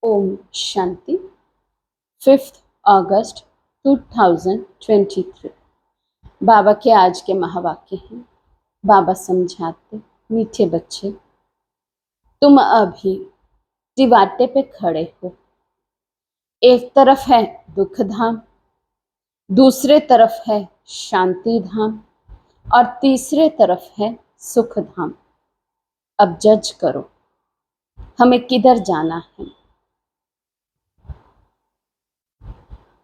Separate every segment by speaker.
Speaker 1: ओम शांति। 5 अगस्त 2023। बाबा के आज के महावाक्य हैं। बाबा समझाते, मीठे बच्चे, तुम अभी टिवाटे पे खड़े हो। एक तरफ है दुख धाम, दूसरे तरफ है शांति धाम और तीसरे तरफ है सुख धाम। अब जज करो, हमें किधर जाना है।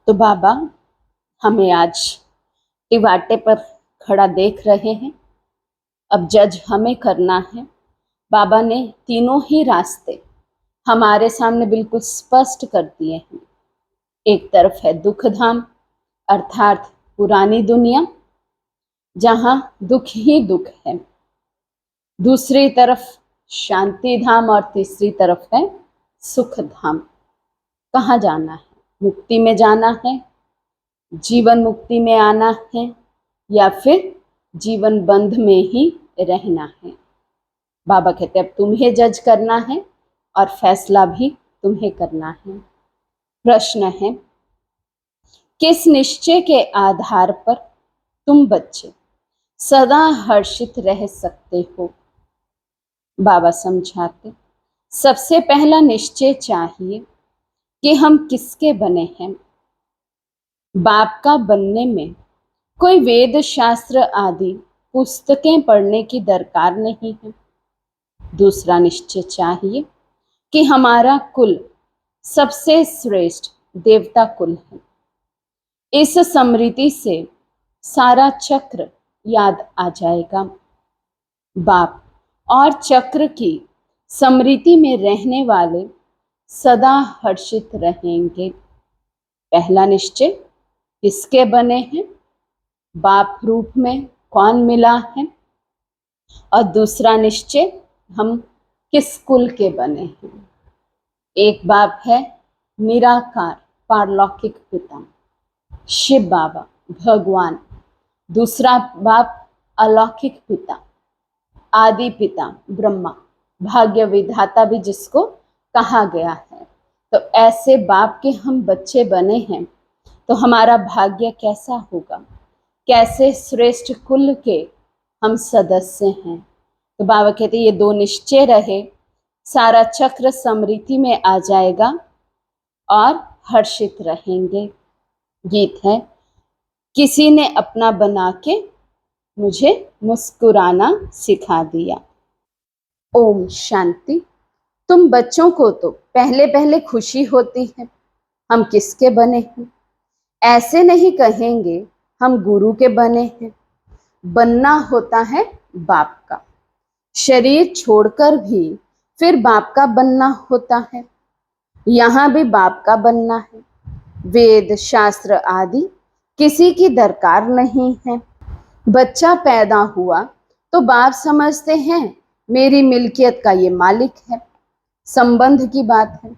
Speaker 1: तो बाबा हमें आज टिवाटे पर खड़ा देख रहे हैं। अब जज हमें करना है। बाबा ने तीनों ही रास्ते हमारे सामने बिल्कुल स्पष्ट कर दिए हैं। एक तरफ है दुख धाम अर्थात पुरानी दुनिया, जहां दुख ही दुख है। दूसरी तरफ शांति धाम और तीसरी तरफ है सुख धाम। कहाँ जाना है? मुक्ति में जाना है, जीवन मुक्ति में आना है, या फिर जीवन बंध में ही रहना है। बाबा कहते अब तुम्हें जज करना है और फैसला भी तुम्हें करना है। प्रश्न है, किस निश्चय के आधार पर तुम बच्चे सदा हर्षित रह सकते हो? बाबा समझाते, सबसे पहला निश्चय चाहिए कि हम किसके बने हैं। बाप का बनने में कोई वेद शास्त्र आदि पुस्तकें पढ़ने की दरकार नहीं है। दूसरा निश्चय चाहिए कि हमारा कुल सबसे श्रेष्ठ देवता कुल है। इस स्मृति से सारा चक्र याद आ जाएगा। बाप और चक्र की स्मृति में रहने वाले सदा हर्षित रहेंगे। पहला निश्चय किसके बने हैं, बाप रूप में कौन मिला है, और दूसरा निश्चय हम किस कुल के बने हैं। एक बाप है निराकार पारलौकिक पिता शिव बाबा भगवान, दूसरा बाप अलौकिक पिता आदि पिता ब्रह्मा भाग्य विधाता भी जिसको कहा गया है। तो ऐसे बाप के हम बच्चे बने हैं, तो हमारा भाग्य कैसा होगा, कैसे श्रेष्ठ कुल के हम सदस्य हैं। तो बाबा कहते ये दो निश्चय रहे, सारा चक्र स्मृति में आ जाएगा और हर्षित रहेंगे। गीत है, किसी ने अपना बना के मुझे मुस्कुराना सिखा दिया। ओम शांति। तुम बच्चों को तो पहले पहले खुशी होती है हम किसके बने हैं। ऐसे नहीं कहेंगे हम गुरु के बने हैं। बनना होता है बाप का, शरीर छोड़कर भी फिर बाप का बनना होता है। यहाँ भी बाप का बनना है। वेद शास्त्र आदि किसी की दरकार नहीं है। बच्चा पैदा हुआ तो बाप समझते हैं मेरी मिल्कियत का ये मालिक है। संबंध की बात है।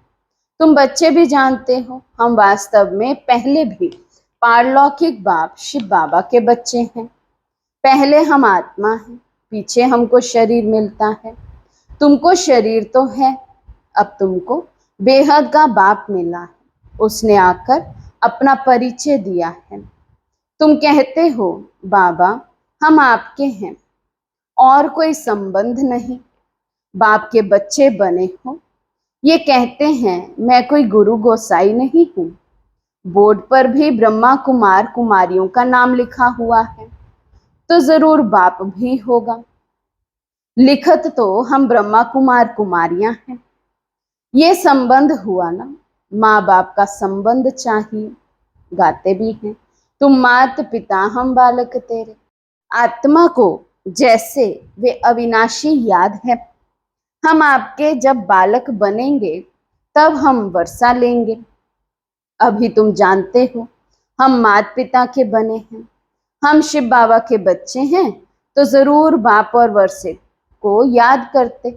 Speaker 1: तुम बच्चे भी जानते हो हम वास्तव में पहले भी पारलौकिक बाप शिव बाबा के बच्चे हैं। पहले हम आत्मा हैं, पीछे हमको शरीर मिलता है। तुमको शरीर तो है, अब तुमको बेहद का बाप मिला है। उसने आकर अपना परिचय दिया है। तुम कहते हो बाबा हम आपके हैं, और कोई संबंध नहीं। बाप के बच्चे बने हो, ये कहते हैं मैं कोई गुरु गोसाई नहीं हूँ। बोर्ड पर भी ब्रह्मा कुमार कुमारियों का नाम लिखा हुआ है, तो जरूर बाप भी होगा। लिखत तो हम ब्रह्मा कुमार कुमारियां हैं। ये संबंध हुआ ना, माँ बाप का संबंध चाहिए। गाते भी हैं, तुम मात पिता हम बालक तेरे। आत्मा को जैसे वे अविनाशी याद है। हम आपके जब बालक बनेंगे तब हम वर्षा लेंगे। अभी तुम जानते हो हम मात पिता के बने हैं। हम शिव बाबा के बच्चे हैं, तो जरूर बाप और वर्षे को याद करते।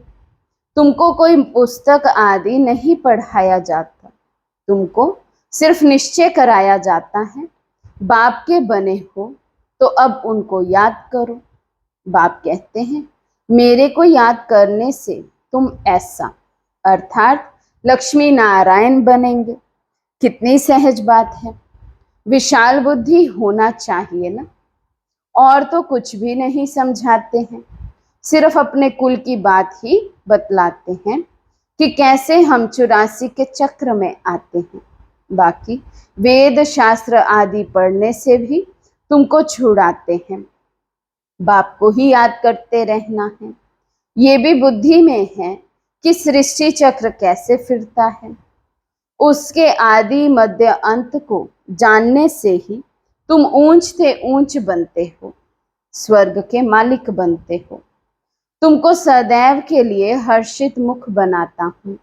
Speaker 1: तुमको कोई पुस्तक आदि नहीं पढ़ाया जाता, तुमको सिर्फ निश्चय कराया जाता है बाप के बने हो तो अब उनको याद करो। बाप कहते हैं मेरे को याद करने से तुम ऐसा अर्थात लक्ष्मी नारायण बनेंगे। कितनी सहज बात है। विशाल बुद्धि होना चाहिए ना। और तो कुछ भी नहीं समझाते हैं, सिर्फ अपने कुल की बात ही बतलाते हैं कि कैसे हम 84 के चक्र में आते हैं। बाकी वेद शास्त्र आदि पढ़ने से भी तुमको छुड़ाते हैं। बाप को ही याद करते रहना है। ये भी बुद्धि में है कि सृष्टि चक्र कैसे फिरता है। उसके आदि मध्य अंत को जानने से ही तुम ऊंच से ऊंच बनते हो, स्वर्ग के मालिक बनते हो। तुमको सदैव के लिए हर्षित मुख बनाता हूँ।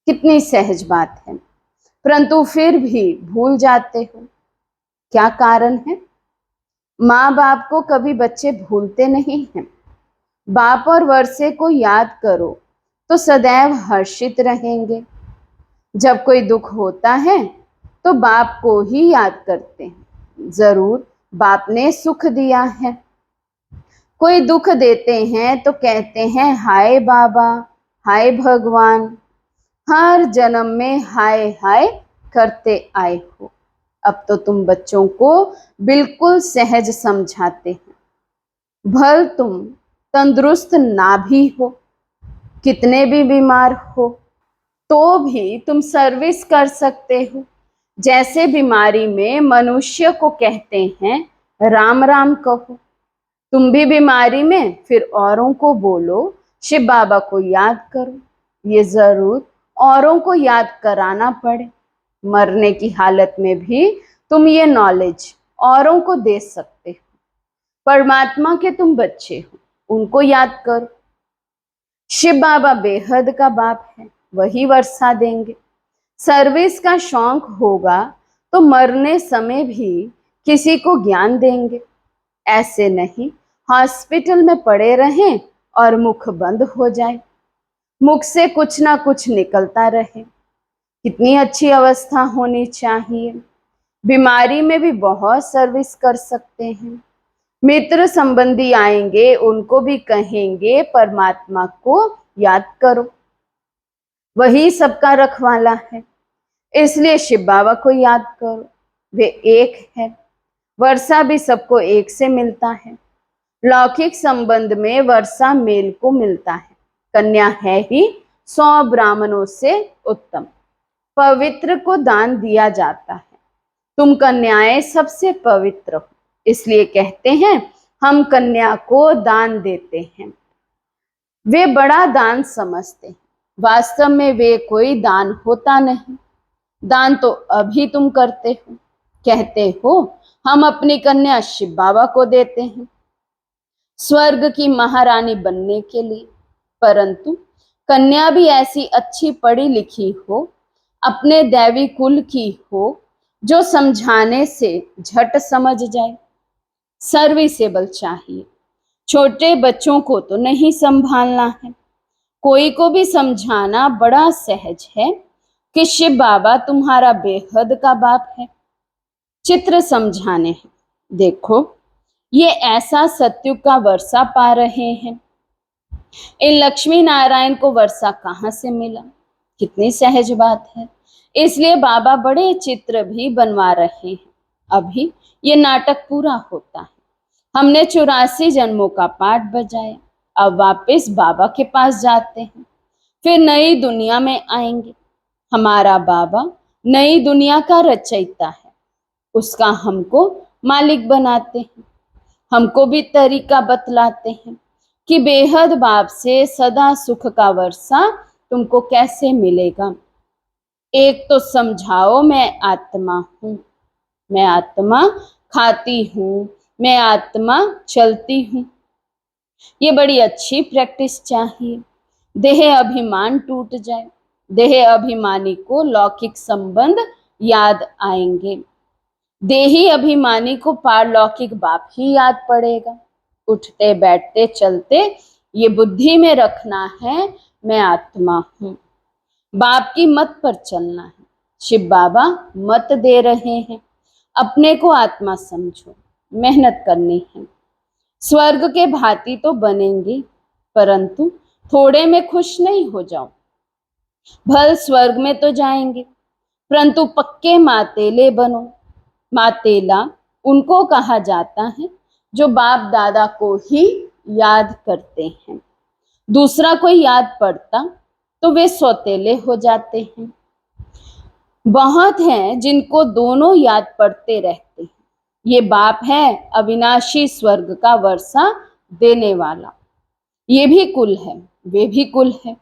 Speaker 1: कितनी सहज बात है, परंतु फिर भी भूल जाते हो। क्या कारण है? माँ बाप को कभी बच्चे भूलते नहीं हैं। बाप और वर्षे को याद करो तो सदैव हर्षित रहेंगे। जब कोई दुख होता है तो बाप को ही याद करते हैं। जरूर बाप ने सुख दिया है। कोई दुख देते हैं तो कहते हैं हाय बाबा, हाय भगवान। हर जन्म में हाय हाय करते आए हो। अब तो तुम बच्चों को बिल्कुल सहज समझाते हैं। भल तुम तंदुरुस्त ना भी हो, कितने भी बीमार हो, तो भी तुम सर्विस कर सकते हो। जैसे बीमारी में मनुष्य को कहते हैं राम राम कहो, तुम भी बीमारी में फिर औरों को बोलो शिव बाबा को याद करो। ये जरूर औरों को याद कराना पड़े। मरने की हालत में भी तुम ये नॉलेज औरों को दे सकते हो। परमात्मा के तुम बच्चे हो, उनको याद करो। शिव बाबा बेहद का बाप है, वही वर्षा देंगे। सर्विस का शौक होगा तो मरने समय भी किसी को ज्ञान देंगे। ऐसे नहीं हॉस्पिटल में पड़े रहें और मुख बंद हो जाए, मुख से कुछ ना कुछ निकलता रहे। कितनी अच्छी अवस्था होनी चाहिए। बीमारी में भी बहुत सर्विस कर सकते हैं। मित्र संबंधी आएंगे, उनको भी कहेंगे परमात्मा को याद करो, वही सबका रखवाला है। इसलिए शिव बाबा को याद करो, वे एक है। वर्षा भी सबको एक से मिलता है। लौकिक संबंध में वर्षा मेल को मिलता है। कन्या है ही 100 ब्राह्मणों से उत्तम। पवित्र को दान दिया जाता है। तुम कन्याएं सबसे पवित्र हो, इसलिए कहते हैं हम कन्या को दान देते हैं। वे बड़ा दान समझते हैं, वास्तव में वे कोई दान होता नहीं। दान तो अभी तुम करते हो, कहते हो हम अपनी कन्या शिव बाबा को देते हैं स्वर्ग की महारानी बनने के लिए। परंतु कन्या भी ऐसी अच्छी पढ़ी लिखी हो, अपने दैवी कुल की हो, जो समझाने से झट समझ जाए। सर्विसेबल चाहिए। छोटे बच्चों को तो नहीं संभालना है, कोई को भी समझाना बड़ा सहज है कि शिव बाबा तुम्हारा बेहद का बाप है। चित्र समझाने हैं। देखो ये ऐसा सत्युग का वर्षा पा रहे हैं। इन लक्ष्मी नारायण को वर्षा कहाँ से मिला? कितनी सहज बात है। इसलिए बाबा बड़े चित्र भी बनवा रहे हैं। अभी ये नाटक पूरा होता है। हमने 84 जन्मों का पाठ बजाया, अब वापस बाबा के पास जाते हैं, फिर नई दुनिया में आएंगे। हमारा बाबा नई दुनिया का रचयिता है, उसका हमको मालिक बनाते हैं। हमको भी तरीका बतलाते हैं कि बेहद बाप से सदा सुख का वर्षा तुमको कैसे मिलेगा। एक तो समझाओ मैं आत्मा हूँ, मैं आत्मा खाती हूँ, मैं आत्मा चलती हूँ। ये बड़ी अच्छी प्रैक्टिस चाहिए। देह अभिमान टूट जाए। देह अभिमानी को लौकिक संबंध याद आएंगे। देही अभिमानी को पारलौकिक बाप ही याद पड़ेगा। उठते बैठते चलते ये बुद्धि में रखना है मैं आत्मा हूँ। बाप की मत पर चलना है। शिव बाबा मत दे रहे हैं, अपने को आत्मा समझो, मेहनत करनी है। स्वर्ग के भांति तो बनेंगे, परंतु थोड़े में खुश नहीं हो जाओ। भल स्वर्ग में तो जाएंगे, परंतु पक्के मातेले बनो। मातेला उनको कहा जाता है जो बाप दादा को ही याद करते हैं। दूसरा कोई याद पड़ता तो वे सौतेले हो जाते हैं। बहुत हैं जिनको दोनों याद पड़ते रहते हैं। ये बाप है अविनाशी स्वर्ग का वर्षा देने वाला। ये भी कुल है, वे भी कुल है,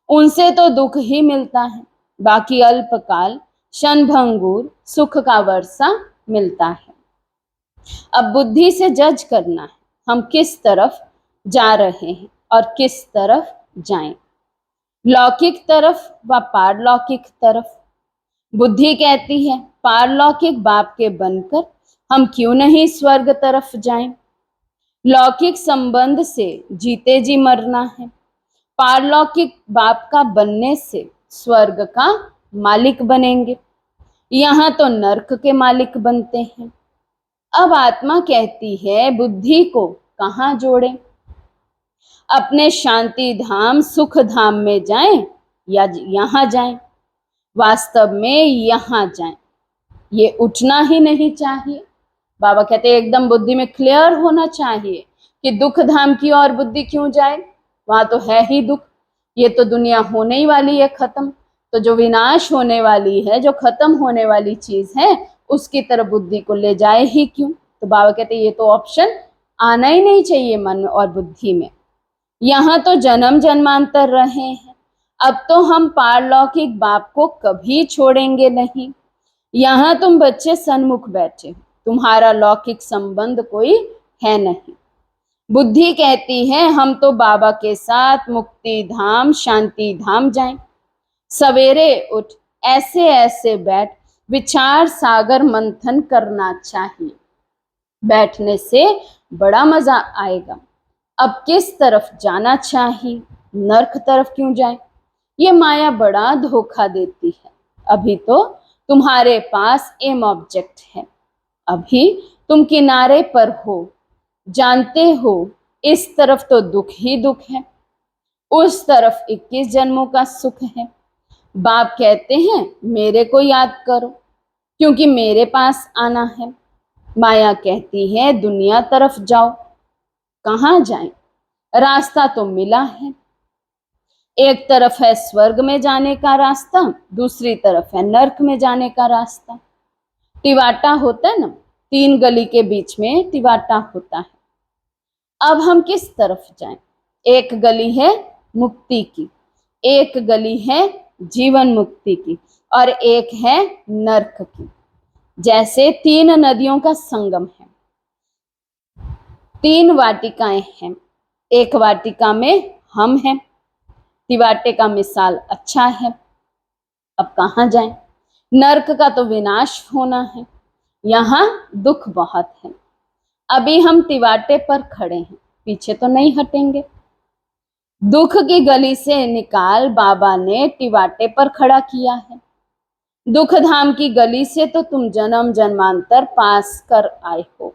Speaker 1: उनसे तो दुख ही मिलता है, बाकी अल्पकाल क्षणभंगुर सुख का वर्षा मिलता है। अब बुद्धि से जज करना है हम किस तरफ जा रहे हैं और किस तरफ जाएं, लौकिक तरफ व पारलौकिक तरफ। बुद्धि कहती है पारलौकिक बाप के बनकर हम क्यों नहीं स्वर्ग तरफ जाएं। लौकिक संबंध से जीते जी मरना है, पारलौकिक बाप का बनने से स्वर्ग का मालिक बनेंगे। यहाँ तो नरक के मालिक बनते हैं। अब आत्मा कहती है बुद्धि को कहाँ जोड़ें, अपने शांति धाम सुख धाम में जाएं या यहाँ जाएं। वास्तव में यहाँ जाएं, ये उठना ही नहीं चाहिए। बाबा कहते हैं एकदम बुद्धि में क्लियर होना चाहिए कि दुख धाम की ओर बुद्धि क्यों जाए, वहां तो है ही दुख। ये तो दुनिया होने ही वाली है खत्म, तो जो विनाश होने वाली है, जो खत्म होने वाली चीज है, उसकी तरफ बुद्धि को ले जाए ही क्यों। तो बाबा कहते हैं ये तो ऑप्शन आना ही नहीं चाहिए मन और बुद्धि में। यहाँ तो जन्म जन्मांतर रहे हैं, अब तो हम पारलौकिक बाप को कभी छोड़ेंगे नहीं। यहाँ तुम बच्चे सन्मुख बैठे, तुम्हारा लौकिक संबंध कोई है नहीं। बुद्धि कहती है हम तो बाबा के साथ मुक्ति धाम शांति धाम जाएं। सवेरे उठ ऐसे ऐसे बैठ विचार सागर मंथन करना चाहिए, बैठने से बड़ा मजा आएगा। अब किस तरफ जाना चाहिए, नरक तरफ क्यों जाए। ये माया बड़ा धोखा देती है। अभी तो तुम्हारे पास एम ऑब्जेक्ट है, अभी तुम किनारे पर हो, जानते हो इस तरफ तो दुख ही दुख है, उस तरफ 21 जन्मों का सुख है। बाप कहते हैं मेरे को याद करो क्योंकि मेरे पास आना है। माया कहती है दुनिया तरफ जाओ, कहाँ जाएं, रास्ता तो मिला है। एक तरफ है स्वर्ग में जाने का रास्ता, दूसरी तरफ है नरक में जाने का रास्ता। टिवाटा होता है ना, 3 गली के बीच में टिवाटा होता है। अब हम किस तरफ जाएं। एक गली है मुक्ति की, एक गली है जीवन मुक्ति की, और एक है नरक की। जैसे 3 नदियों का संगम है, 3 वाटिकाएं हैं, एक वाटिका में हम हैं। तिवाटे का मिसाल अच्छा है। अब कहाँ जाएं। नरक का तो विनाश होना है, यहाँ दुख बहुत है। अभी हम तिवाटे पर खड़े हैं, पीछे तो नहीं हटेंगे। दुख की गली से निकाल बाबा ने तिवाटे पर खड़ा किया है। दुख धाम की गली से तो तुम जन्म जन्मांतर पास कर आए हो।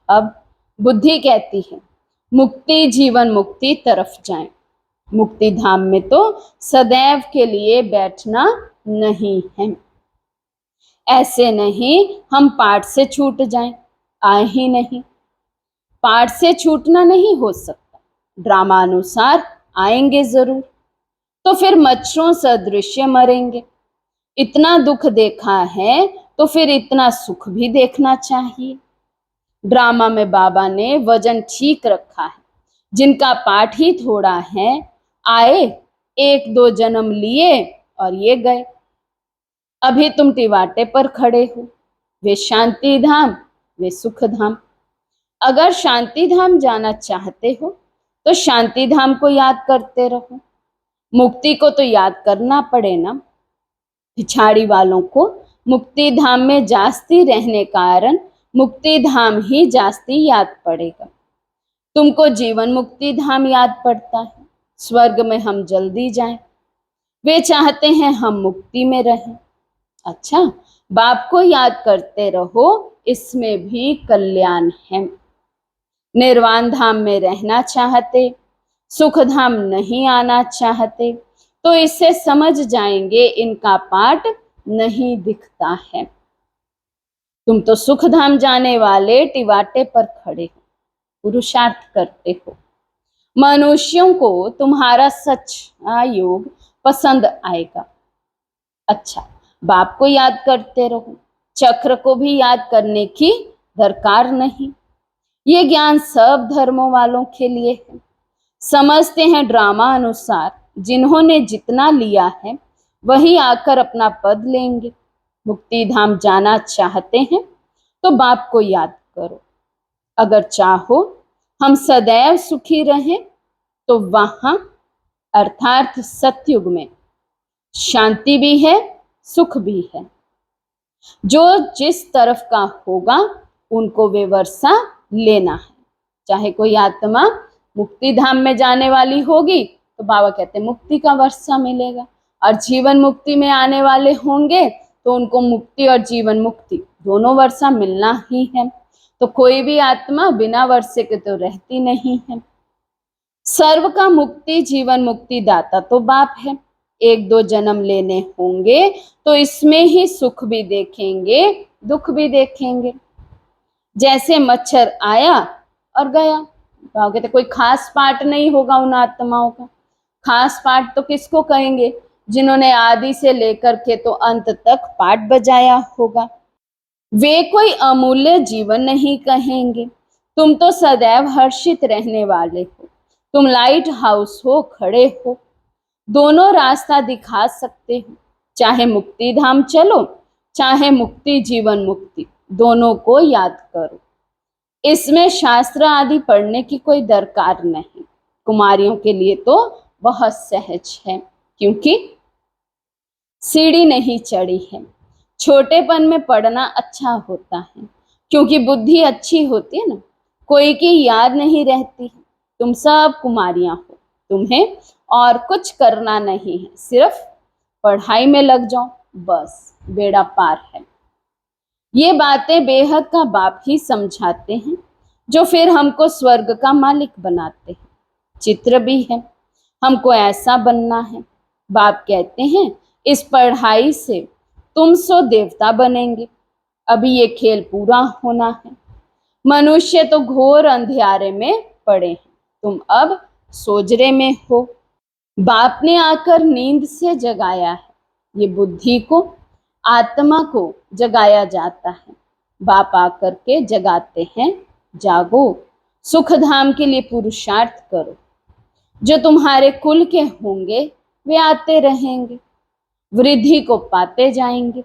Speaker 1: अब बुद्धि कहती है मुक्ति जीवन मुक्ति तरफ जाएं। मुक्ति धाम में तो सदैव के लिए बैठना नहीं है। ऐसे नहीं हम पाठ से छूट जाएं, आए ही नहीं। पाठ से छूटना नहीं हो सकता, ड्रामा अनुसार आएंगे जरूर, तो फिर मच्छरों सदृश्य मरेंगे। इतना दुख देखा है तो फिर इतना सुख भी देखना चाहिए। ड्रामा में बाबा ने वजन ठीक रखा है। जिनका पाठ ही थोड़ा है, आए 1-2 जन्म लिए और ये गए। अभी तुम टिवाटे पर खड़े हो, वे शांति धाम वे सुख धाम। अगर शांति धाम जाना चाहते हो तो शांति धाम को याद करते रहो। मुक्ति को तो याद करना पड़े ना। पिछाड़ी वालों को मुक्ति धाम में जास्ती रहने कारण मुक्ति धाम ही जास्ती याद पड़ेगा। तुमको जीवन मुक्ति धाम याद पड़ता है, स्वर्ग में हम जल्दी जाएं। वे चाहते हैं हम मुक्ति में रहें। अच्छा, बाप को याद करते रहो, इसमें भी कल्याण है। निर्वाण धाम में रहना चाहते, सुख धाम नहीं आना चाहते, तो इससे समझ जाएंगे इनका पाठ नहीं दिखता है। तुम तो सुख धाम जाने वाले टिवाटे पर खड़े हो, पुरुषार्थ करते हो। मनुष्यों को तुम्हारा सच्चा योग पसंद आएगा। अच्छा, बाप को याद करते रहो, चक्र को भी याद करने की दरकार नहीं। ये ज्ञान सब धर्मों वालों के लिए है। समझते हैं ड्रामा अनुसार जिन्होंने जितना लिया है वही आकर अपना पद लेंगे। मुक्ति धाम जाना चाहते हैं तो बाप को याद करो। अगर चाहो हम सदैव सुखी रहें तो वहां अर्थात सतयुग में शांति भी है, सुख भी है। जो जिस तरफ का होगा उनको वे वर्षा लेना है। चाहे कोई आत्मा मुक्ति धाम में जाने वाली होगी तो बाबा कहते हैं मुक्ति का वर्षा मिलेगा, और जीवन मुक्ति में आने वाले होंगे तो उनको मुक्ति और जीवन मुक्ति दोनों वर्षा मिलना ही है। तो कोई भी आत्मा बिना वर्षे के तो रहती नहीं है। सर्व का मुक्ति जीवन मुक्ति दाता तो बाप है। एक दो जन्म लेने होंगे तो इसमें ही सुख भी देखेंगे, दुख भी देखेंगे। जैसे मच्छर आया और गया, तो कहते कोई खास पाठ नहीं होगा उन आत्माओं का। खास पाठ तो किसको कहेंगे? जिन्होंने आदि से लेकर के तो अंत तक पाठ बजाया होगा। वे कोई अमूल्य जीवन नहीं कहेंगे। तुम तो सदैव हर्षित रहने वाले हो। तुम लाइट हाउस हो, खड़े हो, दोनों रास्ता दिखा सकते हो। चाहे मुक्ति धाम चलो, चाहे मुक्ति जीवन मुक्ति, दोनों को याद करो। इसमें शास्त्र आदि पढ़ने की कोई दरकार नहीं। कुमारियों के लिए तो बहुत सहज है, क्योंकि सीढ़ी नहीं चढ़ी है। छोटेपन में पढ़ना अच्छा होता है, क्योंकि बुद्धि अच्छी होती है ना, कोई की याद नहीं रहती है। तुम सब कुमारियां हो, तुम्हें और कुछ करना नहीं है, सिर्फ पढ़ाई में लग जाओ, बस बेड़ा पार है। ये बातें बेहद का बाप ही समझाते हैं, जो फिर हमको स्वर्ग का मालिक बनाते हैं। चित्र भी है, हमको ऐसा बनना है। बाप कहते हैं इस पढ़ाई से तुम सो देवता बनेंगे। अभी ये खेल पूरा होना है। मनुष्य तो घोर अंधियारे में पड़े हैं, तुम अब सोजरे में हो। बाप ने आकर नींद से जगाया है। ये बुद्धि को, आत्मा को जगाया जाता है। बाप आकर के जगाते हैं, जागो, सुख धाम के लिए पुरुषार्थ करो। जो तुम्हारे कुल के होंगे वे आते रहेंगे, वृद्धि को पाते जाएंगे।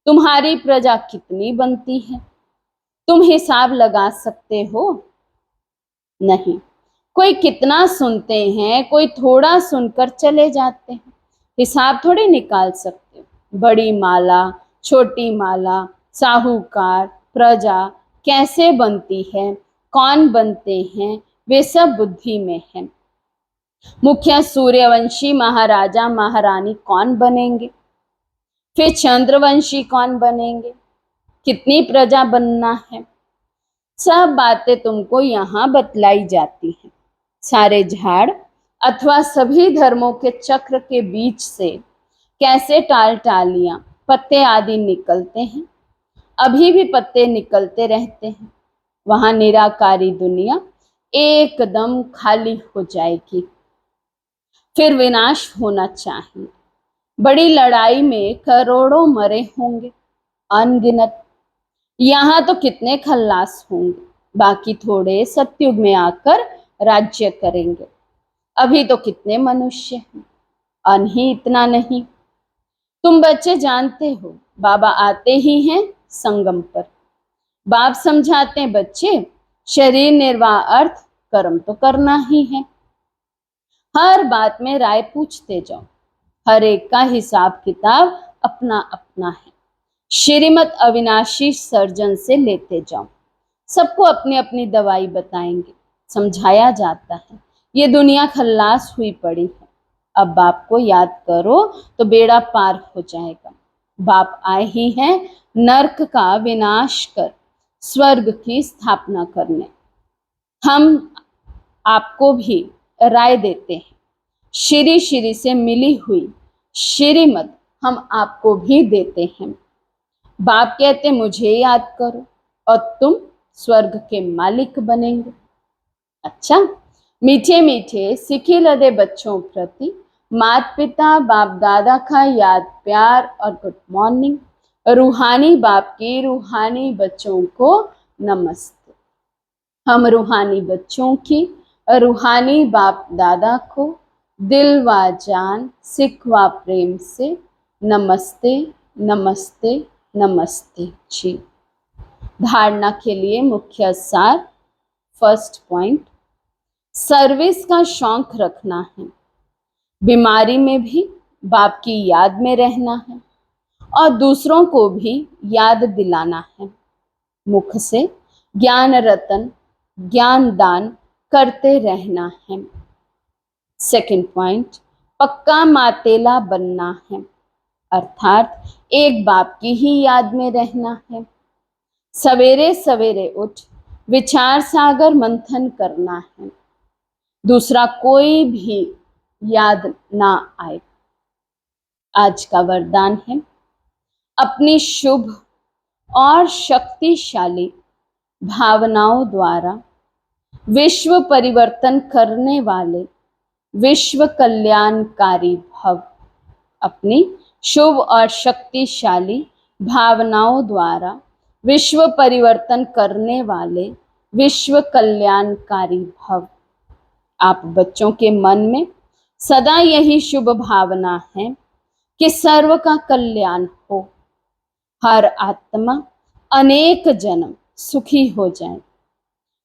Speaker 1: तुम्हारी प्रजा कितनी बनती है तुम हिसाब लगा सकते हो? नहीं। कोई कितना सुनते हैं, कोई थोड़ा सुनकर चले जाते हैं, हिसाब थोड़ी निकाल सकते हो। बड़ी माला, छोटी माला, साहूकार, प्रजा कैसे बनती है, कौन बनते हैं, वे सब बुद्धि में है। मुखिया सूर्यवंशी महाराजा महारानी कौन बनेंगे, फिर चंद्रवंशी कौन बनेंगे, कितनी प्रजा बनना है, सब बातें तुमको यहाँ बतलाई जाती हैं। सारे झाड़ अथवा सभी धर्मों के चक्र के बीच से कैसे टाल टालियां, पत्ते आदि निकलते हैं, अभी भी पत्ते निकलते रहते हैं। वहां निराकारी दुनिया एकदम खाली हो जाएगी, फिर विनाश होना चाहिए। बड़ी लड़ाई में करोड़ों मरे होंगे, अनगिनत। यहाँ तो कितने खल्लास होंगे, बाकी थोड़े सतयुग में आकर राज्य करेंगे। अभी तो कितने मनुष्य हैं, अन ही इतना नहीं। तुम बच्चे जानते हो बाबा आते ही हैं संगम पर। बाप समझाते हैं बच्चे, शरीर निर्वाह अर्थ कर्म तो करना ही है। हर बात में राय पूछते जाओ, हर एक का हिसाब किताब अपना अपना है। श्रीमत अविनाशी सर्जन से लेते जाओ, सबको अपनी अपनी दवाई बताएंगे। समझाया जाता है ये दुनिया खल्लास हुई पड़ी है, अब बाप को याद करो तो बेड़ा पार हो जाएगा। बाप आए ही हैं नर्क का विनाश कर स्वर्ग की स्थापना करने। हम आपको भी राय देते हैं, श्री श्री से मिली हुई श्रीमत हम आपको भी देते हैं। बाप कहते मुझे याद करो और तुम स्वर्ग के मालिक बनेंगे। अच्छा, मीठे मीठे सिखे लदे बच्चों प्रति माता पिता बाप दादा का याद प्यार और गुड मॉर्निंग। रूहानी बाप की रूहानी बच्चों को नमस्ते। हम रूहानी बच्चों की रूहानी बाप दादा को दिल व जान सिख व प्रेम से नमस्ते नमस्ते नमस्ते जी। धारणा के लिए मुख्य सार। फर्स्ट पॉइंट, सर्विस का शौक रखना है, बीमारी में भी बाप की याद में रहना है और दूसरों को भी याद दिलाना है। मुख से ज्ञान रतन ज्ञान दान करते रहना है। सेकंड पॉइंट, पक्का मातेला बनना है, अर्थात एक बाप की ही याद में रहना है। सवेरे सवेरे उठ विचार सागर मंथन करना है, दूसरा कोई भी याद ना आए। आज का वरदान है, अपनी शुभ और शक्तिशाली भावनाओं द्वारा विश्व परिवर्तन करने वाले विश्व कल्याणकारी भव। अपनी शुभ और शक्तिशाली भावनाओं द्वारा विश्व परिवर्तन करने वाले विश्व कल्याणकारी भव। आप बच्चों के मन में सदा यही शुभ भावना है कि सर्व का कल्याण हो, हर आत्मा अनेक जन्म सुखी हो जाए,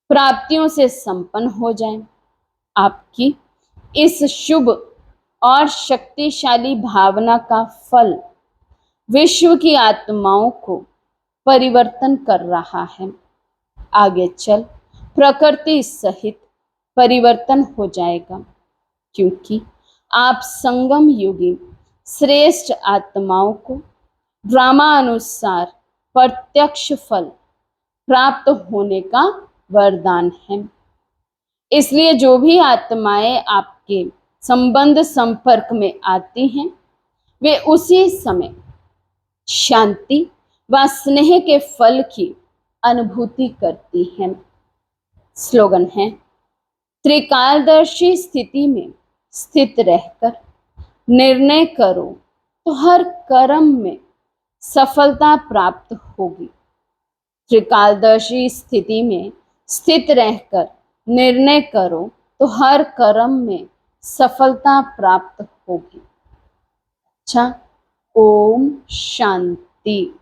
Speaker 1: प्राप्तियों से संपन्न हो जाए। आपकी इस शुभ और शक्तिशाली भावना का फल विश्व की आत्माओं को परिवर्तन कर रहा है। आगे चल प्रकृति सहित परिवर्तन हो जाएगा, क्योंकि आप संगम युगी श्रेष्ठ आत्माओं को ड्रामा अनुसार प्रत्यक्ष फल प्राप्त होने का वरदान है। इसलिए जो भी आत्माएं आपके संबंध संपर्क में आती हैं, वे उसी समय शांति व स्नेह के फल की अनुभूति करती हैं। स्लोगन है, त्रिकालदर्शी स्थिति में स्थित रहकर निर्णय करो तो हर कर्म में सफलता प्राप्त होगी। त्रिकालदर्शी स्थिति में स्थित रहकर निर्णय करो तो हर कर्म में सफलता प्राप्त होगी। अच्छा, ओम शांति।